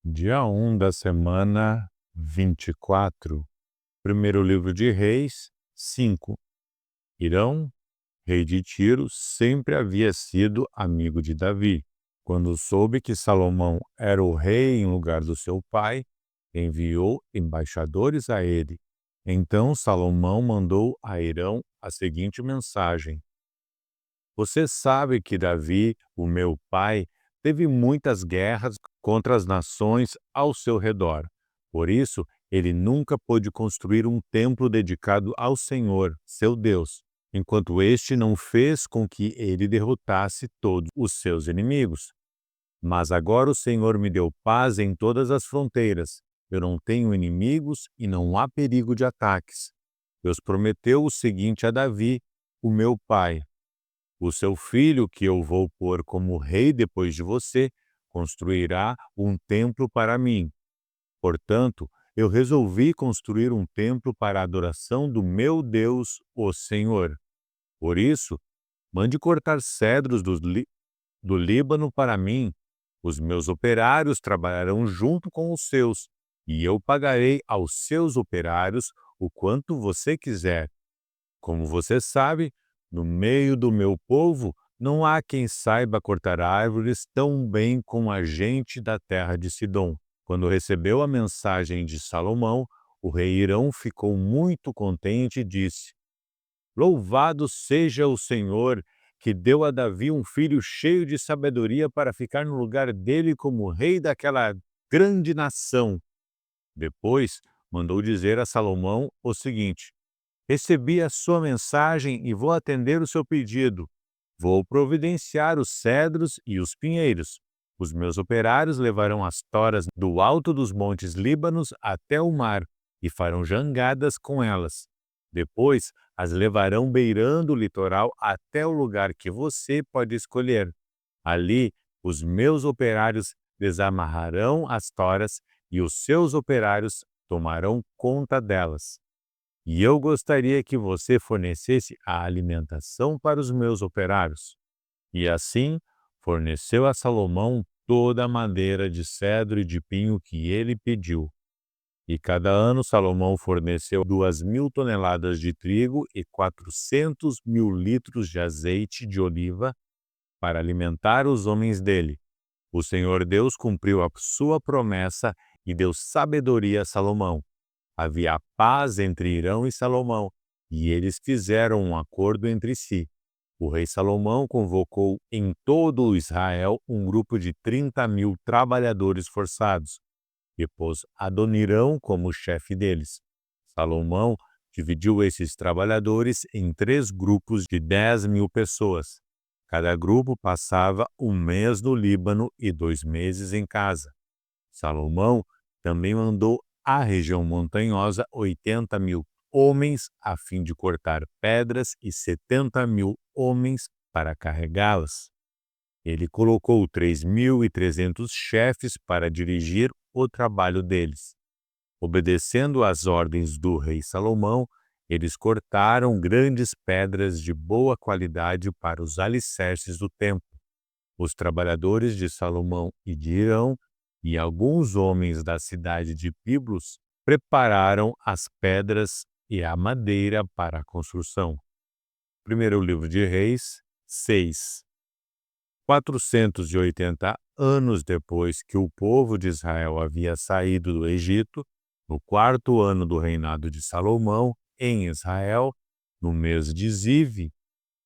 Dia 1 da semana 24. Primeiro livro de Reis, 5. Hirão, rei de Tiro, sempre havia sido amigo de Davi. Quando soube que Salomão era o rei em lugar do seu pai, enviou embaixadores a ele. Então Salomão mandou a Hirão a seguinte mensagem: Você sabe que Davi, o meu pai, teve muitas guerras contra as nações ao seu redor. Por isso, ele nunca pôde construir um templo dedicado ao Senhor, seu Deus, enquanto este não fez com que ele derrotasse todos os seus inimigos. Mas agora o Senhor me deu paz em todas as fronteiras. Eu não tenho inimigos e não há perigo de ataques. Deus prometeu o seguinte a Davi, o meu pai: o seu filho, que eu vou pôr como rei depois de você, construirá um templo para mim. Portanto, eu resolvi construir um templo para a adoração do meu Deus, o Senhor. Por isso, mande cortar cedros do Líbano para mim. Os meus operários trabalharão junto com os seus, e eu pagarei aos seus operários o quanto você quiser. Como você sabe, no meio do meu povo não há quem saiba cortar árvores tão bem como a gente da terra de Sidom. Quando recebeu a mensagem de Salomão, o rei Hirão ficou muito contente e disse: Louvado seja o Senhor, que deu a Davi um filho cheio de sabedoria para ficar no lugar dele como rei daquela grande nação. Depois, mandou dizer a Salomão o seguinte: Recebi a sua mensagem e vou atender o seu pedido. Vou providenciar os cedros e os pinheiros. Os meus operários levarão as toras do alto dos montes Líbanos até o mar e farão jangadas com elas. Depois, as levarão beirando o litoral até o lugar que você pode escolher. Ali, os meus operários desamarrarão as toras e os seus operários tomarão conta delas. E eu gostaria que você fornecesse a alimentação para os meus operários. E assim, forneceu a Salomão toda a madeira de cedro e de pinho que ele pediu. E cada ano Salomão forneceu 2.000 toneladas de trigo e 400.000 litros de azeite de oliva para alimentar os homens dele. O Senhor Deus cumpriu a sua promessa e deu sabedoria a Salomão. Havia paz entre Hirão e Salomão, e eles fizeram um acordo entre si. O rei Salomão convocou em todo o Israel um grupo de 30.000 trabalhadores forçados e pôs Adonirão como chefe deles. Salomão dividiu esses trabalhadores em 3 grupos de 10.000 pessoas. Cada grupo passava um mês no Líbano e 2 meses em casa. Salomão também mandou à região montanhosa 80.000 homens a fim de cortar pedras e 70.000 homens para carregá-las. Ele colocou 3.300 chefes para dirigir o trabalho deles. Obedecendo às ordens do rei Salomão, eles cortaram grandes pedras de boa qualidade para os alicerces do templo. Os trabalhadores de Salomão e de Hirão e alguns homens da cidade de Biblos prepararam as pedras e a madeira para a construção. Primeiro livro de Reis, 6. 480 anos depois que o povo de Israel havia saído do Egito, no 4º ano do reinado de Salomão, em Israel, no mês de Zive,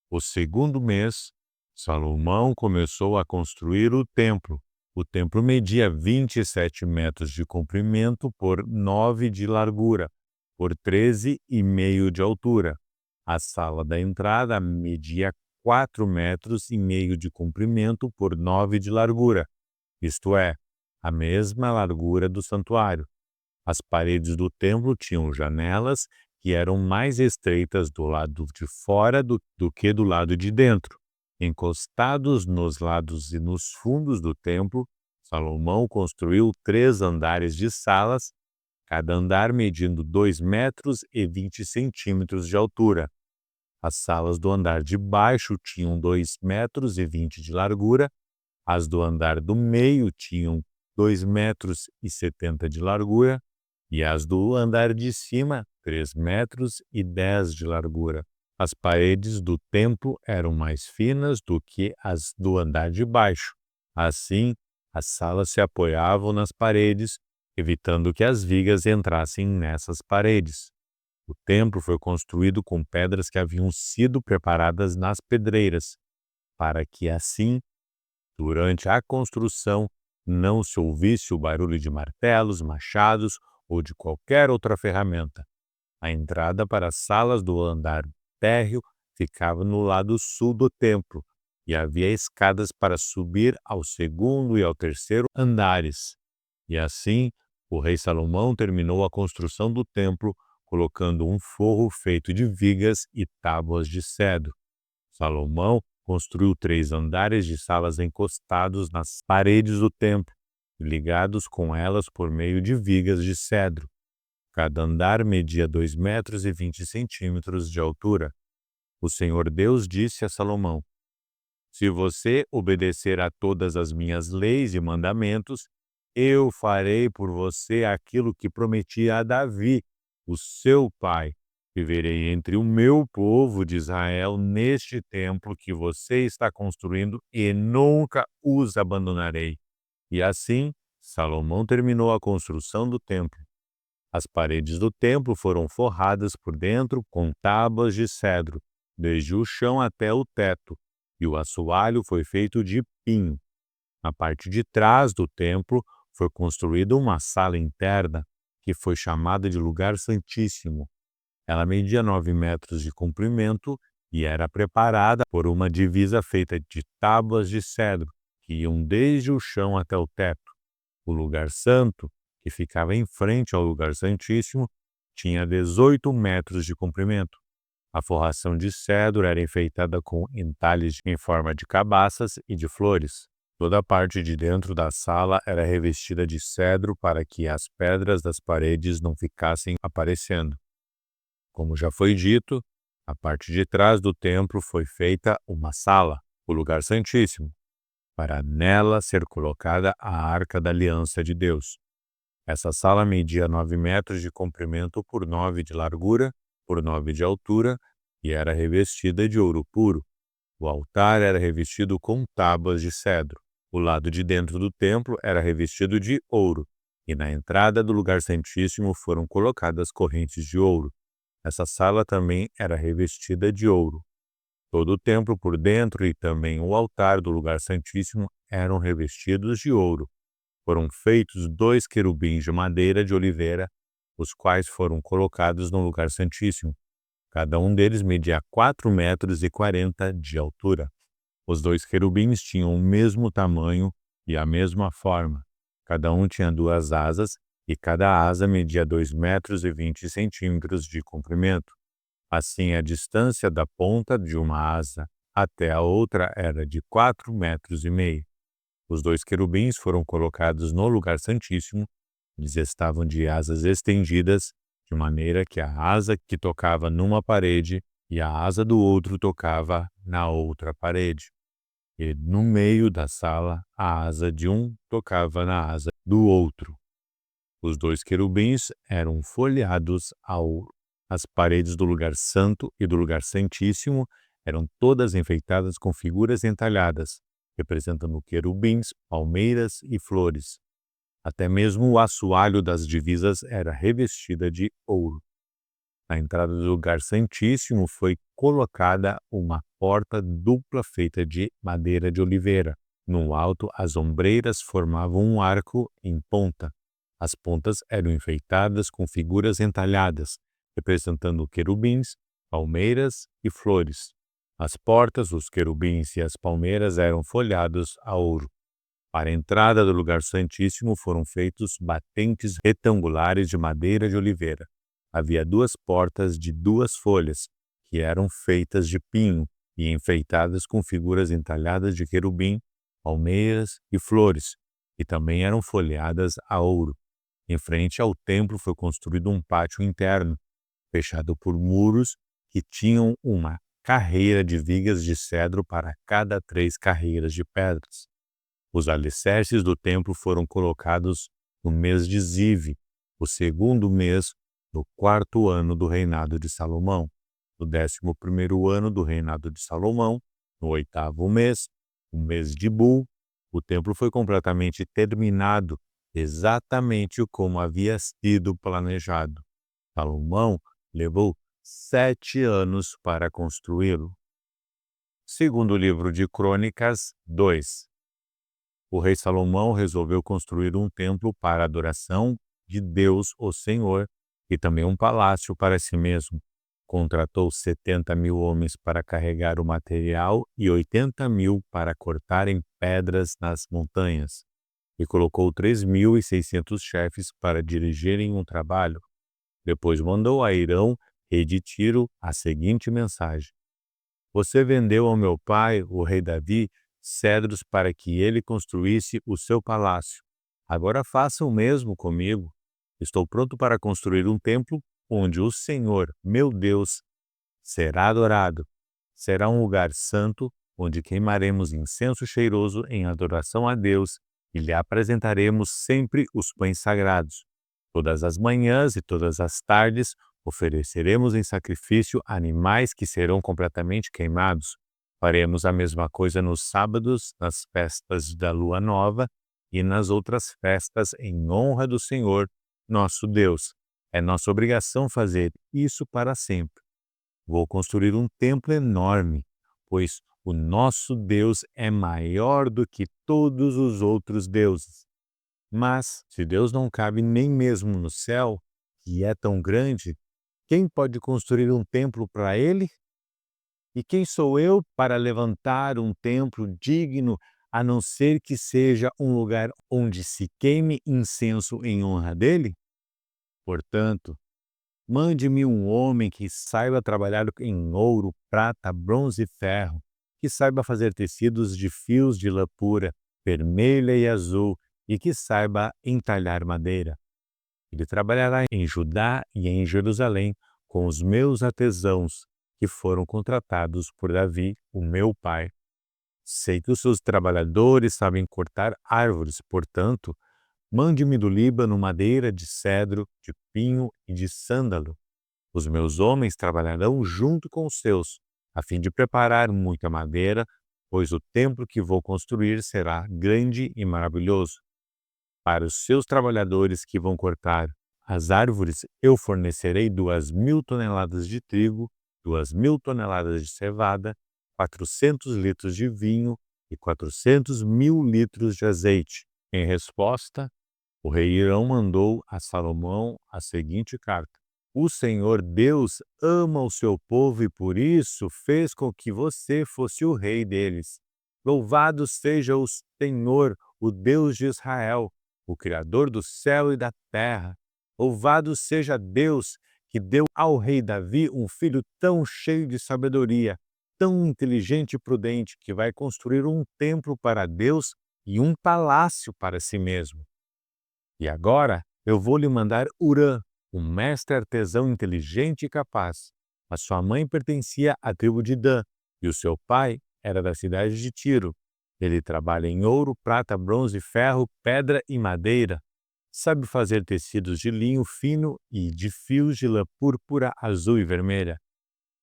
o 2º mês, Salomão começou a construir o templo. O templo media 27 metros de comprimento por 9 de largura, por 13,5 de altura. A sala da entrada media 4 metros e meio de comprimento por 9 de largura, isto é, a mesma largura do santuário. As paredes do templo tinham janelas que eram mais estreitas do lado de fora do que do lado de dentro. Encostados nos lados e nos fundos do templo, Salomão construiu 3 andares de salas, cada andar medindo 2 metros e 20 centímetros de altura. As salas do andar de baixo tinham 2 metros e 20 de largura, as do andar do meio tinham 2,70 m de largura, e as do andar de cima, 3,10 m de largura. As paredes do templo eram mais finas do que as do andar de baixo. Assim, as salas se apoiavam nas paredes, evitando que as vigas entrassem nessas paredes. O templo foi construído com pedras que haviam sido preparadas nas pedreiras, para que assim, durante a construção, não se ouvisse o barulho de martelos, machados ou de qualquer outra ferramenta. A entrada para as salas do andar térreo ficava no lado sul do templo, e havia escadas para subir ao segundo e ao terceiro andares. E assim, o rei Salomão terminou a construção do templo, colocando um forro feito de vigas e tábuas de cedro. Salomão construiu 3 andares de salas encostados nas paredes do templo, ligados com elas por meio de vigas de cedro. Cada andar media 2,20 m de altura. O Senhor Deus disse a Salomão: Se você obedecer a todas as minhas leis e mandamentos, eu farei por você aquilo que prometi a Davi, o seu pai. Viverei entre o meu povo de Israel neste templo que você está construindo e nunca os abandonarei. E assim, Salomão terminou a construção do templo. As paredes do templo foram forradas por dentro com tábuas de cedro, desde o chão até o teto, e o assoalho foi feito de pinho. Na parte de trás do templo foi construída uma sala interna, que foi chamada de Lugar Santíssimo. Ela media 9 metros de comprimento e era preparada por uma divisa feita de tábuas de cedro, que iam desde o chão até o teto. O lugar santo, que ficava em frente ao lugar santíssimo, tinha 18 metros de comprimento. A forração de cedro era enfeitada com entalhes em forma de cabaças e de flores. Toda a parte de dentro da sala era revestida de cedro para que as pedras das paredes não ficassem aparecendo. Como já foi dito, a parte de trás do templo foi feita uma sala, o lugar santíssimo, para nela ser colocada a Arca da Aliança de Deus. Essa sala media 9 metros de comprimento por 9 de largura, por 9 de altura, e era revestida de ouro puro. O altar era revestido com tábuas de cedro. O lado de dentro do templo era revestido de ouro, e na entrada do lugar santíssimo foram colocadas correntes de ouro. Essa sala também era revestida de ouro. Todo o templo por dentro e também o altar do lugar santíssimo eram revestidos de ouro. Foram feitos 2 querubins de madeira de oliveira, os quais foram colocados no lugar santíssimo. Cada um deles media 4,40 m de altura. Os 2 querubins tinham o mesmo tamanho e a mesma forma. Cada um tinha 2 asas e cada asa media 2,20 m de comprimento. Assim, a distância da ponta de uma asa até a outra era de 4,5 metros. Os 2 querubins foram colocados no lugar santíssimo. Eles estavam de asas estendidas, de maneira que a asa que tocava numa parede e a asa do outro tocava na outra parede. E no meio da sala, a asa de um tocava na asa do outro. Os 2 querubins eram folheados a ouro. As paredes do lugar santo e do lugar santíssimo eram todas enfeitadas com figuras entalhadas, representando querubins, palmeiras e flores. Até mesmo o assoalho das divisas era revestida de ouro. Na entrada do lugar santíssimo foi colocada uma porta dupla feita de madeira de oliveira. No alto, as ombreiras formavam um arco em ponta. As pontas eram enfeitadas com figuras entalhadas, representando querubins, palmeiras e flores. As portas, os querubins e as palmeiras eram folhados a ouro. Para a entrada do lugar santíssimo foram feitos batentes retangulares de madeira de oliveira. Havia 2 portas de 2 folhas, que eram feitas de pinho e enfeitadas com figuras entalhadas de querubim, palmeiras e flores, e também eram folheadas a ouro. Em frente ao templo foi construído um pátio interno, fechado por muros que tinham uma carreira de vigas de cedro para cada 3 carreiras de pedras. Os alicerces do templo foram colocados no mês de Ziv, o segundo mês do 4º ano do reinado de Salomão. No 11º ano do reinado de Salomão, no 8º mês, o mês de Bul, o templo foi completamente terminado, exatamente como havia sido planejado. Salomão levou 7 anos para construí-lo. Segundo livro de Crônicas 2. O rei Salomão resolveu construir um templo para a adoração de Deus, o Senhor, e também um palácio para si mesmo. Contratou 70.000 homens para carregar o material e 80.000 para cortarem pedras nas montanhas, e colocou 3.600 chefes para dirigirem um trabalho. Depois mandou a Hirão, rei de Tiro, a seguinte mensagem: Você vendeu ao meu pai, o rei Davi, cedros para que ele construísse o seu palácio. Agora faça o mesmo comigo. Estou pronto para construir um templo onde o Senhor, meu Deus, será adorado. Será um lugar santo onde queimaremos incenso cheiroso em adoração a Deus e lhe apresentaremos sempre os pães sagrados. Todas as manhãs e todas as tardes ofereceremos em sacrifício animais que serão completamente queimados. Faremos a mesma coisa nos sábados, nas festas da lua nova e nas outras festas em honra do Senhor, nosso Deus. É nossa obrigação fazer isso para sempre. Vou construir um templo enorme, pois o nosso Deus é maior do que todos os outros deuses. Mas, se Deus não cabe nem mesmo no céu, que é tão grande, quem pode construir um templo para ele? E quem sou eu para levantar um templo digno, a não ser que seja um lugar onde se queime incenso em honra dele? Portanto, mande-me um homem que saiba trabalhar em ouro, prata, bronze e ferro, que saiba fazer tecidos de fios de lã pura, vermelha e azul, e que saiba entalhar madeira. Ele trabalhará em Judá e em Jerusalém com os meus artesãos, que foram contratados por Davi, o meu pai. Sei que os seus trabalhadores sabem cortar árvores, portanto, mande-me do Líbano madeira de cedro, de pinho e de sândalo. Os meus homens trabalharão junto com os seus, a fim de preparar muita madeira, pois o templo que vou construir será grande e maravilhoso. Para os seus trabalhadores que vão cortar as árvores, eu fornecerei 2.000 toneladas de trigo, 2.000 toneladas de cevada, 400 litros de vinho e 400.000 litros de azeite. Em resposta, o rei Hirão mandou a Salomão a seguinte carta: O Senhor Deus ama o seu povo e por isso fez com que você fosse o rei deles. Louvado seja o Senhor, o Deus de Israel, o Criador do céu e da terra. Louvado seja Deus que deu ao rei Davi um filho tão cheio de sabedoria, tão inteligente e prudente, que vai construir um templo para Deus e um palácio para si mesmo. E agora eu vou lhe mandar Hurã, um mestre artesão inteligente e capaz. A sua mãe pertencia à tribo de Dan e o seu pai era da cidade de Tiro. Ele trabalha em ouro, prata, bronze, ferro, pedra e madeira. Sabe fazer tecidos de linho fino e de fios de lã púrpura, azul e vermelha.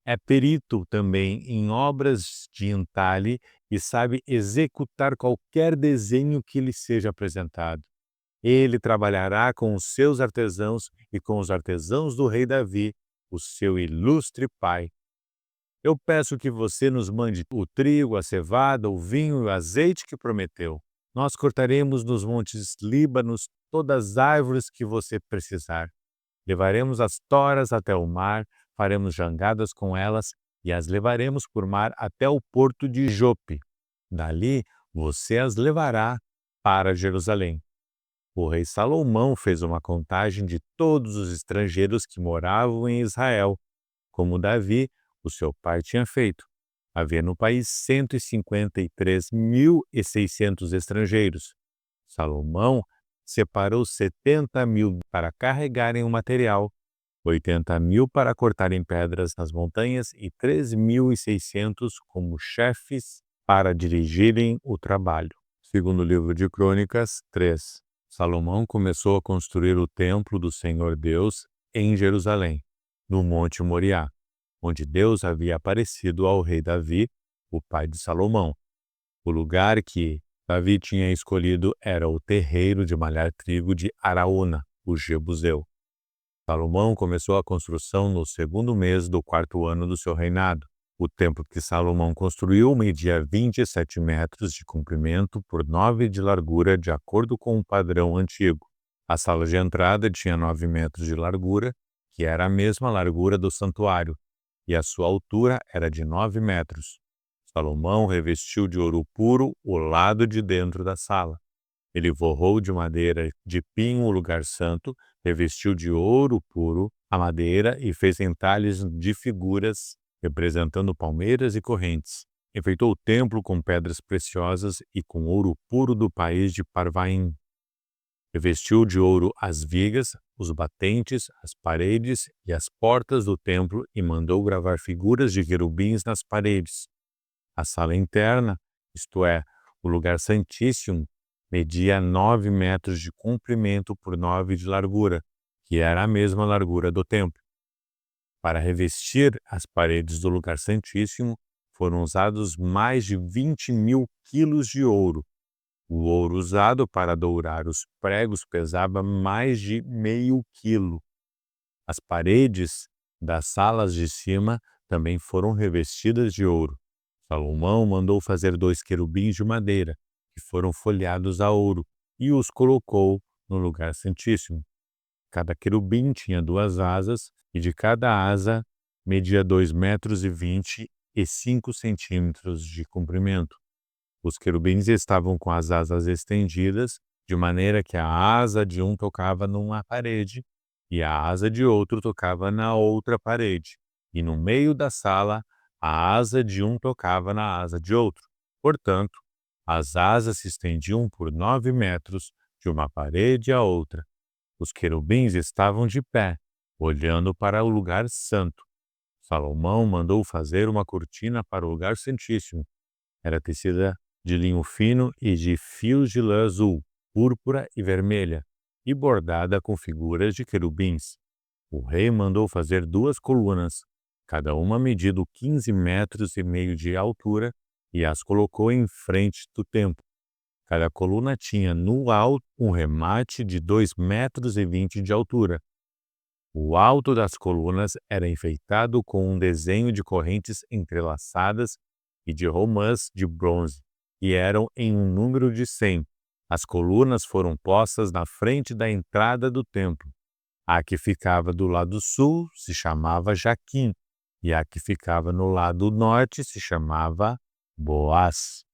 É perito também em obras de entalhe e sabe executar qualquer desenho que lhe seja apresentado. Ele trabalhará com os seus artesãos e com os artesãos do rei Davi, o seu ilustre pai. Eu peço que você nos mande o trigo, a cevada, o vinho e o azeite que prometeu. Nós cortaremos nos montes Líbanos todas as árvores que você precisar. Levaremos as toras até o mar, faremos jangadas com elas e as levaremos por mar até o porto de Jope. Dali você as levará para Jerusalém. O rei Salomão fez uma contagem de todos os estrangeiros que moravam em Israel, como Davi, o seu pai, tinha feito. Havia no país 153.600 estrangeiros. Salomão separou 70.000 para carregarem o material, 80.000 para cortarem pedras nas montanhas e 3.600 como chefes para dirigirem o trabalho. Segundo livro de Crônicas 3. Salomão começou a construir o templo do Senhor Deus em Jerusalém, no Monte Moriá, onde Deus havia aparecido ao rei Davi, o pai de Salomão. O lugar que Davi tinha escolhido era o terreiro de malhar trigo de Araúna, o Jebuseu. Salomão começou a construção no segundo mês do 4º ano do seu reinado. O templo que Salomão construiu media 27 metros de comprimento por 9 de largura, de acordo com o padrão antigo. A sala de entrada tinha 9 metros de largura, que era a mesma largura do santuário, e a sua altura era de 9 metros. Salomão revestiu de ouro puro o lado de dentro da sala. Ele forrou de madeira de pinho o lugar santo, revestiu de ouro puro a madeira e fez entalhes de figuras representando palmeiras e correntes. Enfeitou o templo com pedras preciosas e com ouro puro do país de Parvaim. Revestiu de ouro as vigas, os batentes, as paredes e as portas do templo e mandou gravar figuras de querubins nas paredes. A sala interna, isto é, o lugar santíssimo, media 9 metros de comprimento por 9 de largura, que era a mesma largura do templo. Para revestir as paredes do lugar santíssimo, foram usados mais de 20.000 quilos de ouro. O ouro usado para dourar os pregos pesava mais de meio quilo. As paredes das salas de cima também foram revestidas de ouro. Salomão mandou fazer 2 querubins de madeira, que foram folheados a ouro, e os colocou no lugar santíssimo. Cada querubim tinha 2 asas, e de cada asa media 2,25 centímetros de comprimento. Os querubins estavam com as asas estendidas, de maneira que a asa de um tocava numa parede, e a asa de outro tocava na outra parede. E no meio da sala, a asa de um tocava na asa de outro. Portanto, as asas se estendiam por 9 metros, de uma parede à outra. Os querubins estavam de pé, olhando para o lugar santo. Salomão mandou fazer uma cortina para o lugar santíssimo. Era tecida de linho fino e de fios de lã azul, púrpura e vermelha, e bordada com figuras de querubins. O rei mandou fazer 2 colunas, cada uma medindo 15 metros e meio de altura, e as colocou em frente do templo. Cada coluna tinha no alto um remate de 2,20 metros de altura. O alto das colunas era enfeitado com um desenho de correntes entrelaçadas e de romãs de bronze, e eram em um número de 100. As colunas foram postas na frente da entrada do templo. A que ficava do lado sul se chamava Jaquim, e a que ficava no lado norte se chamava Boaz.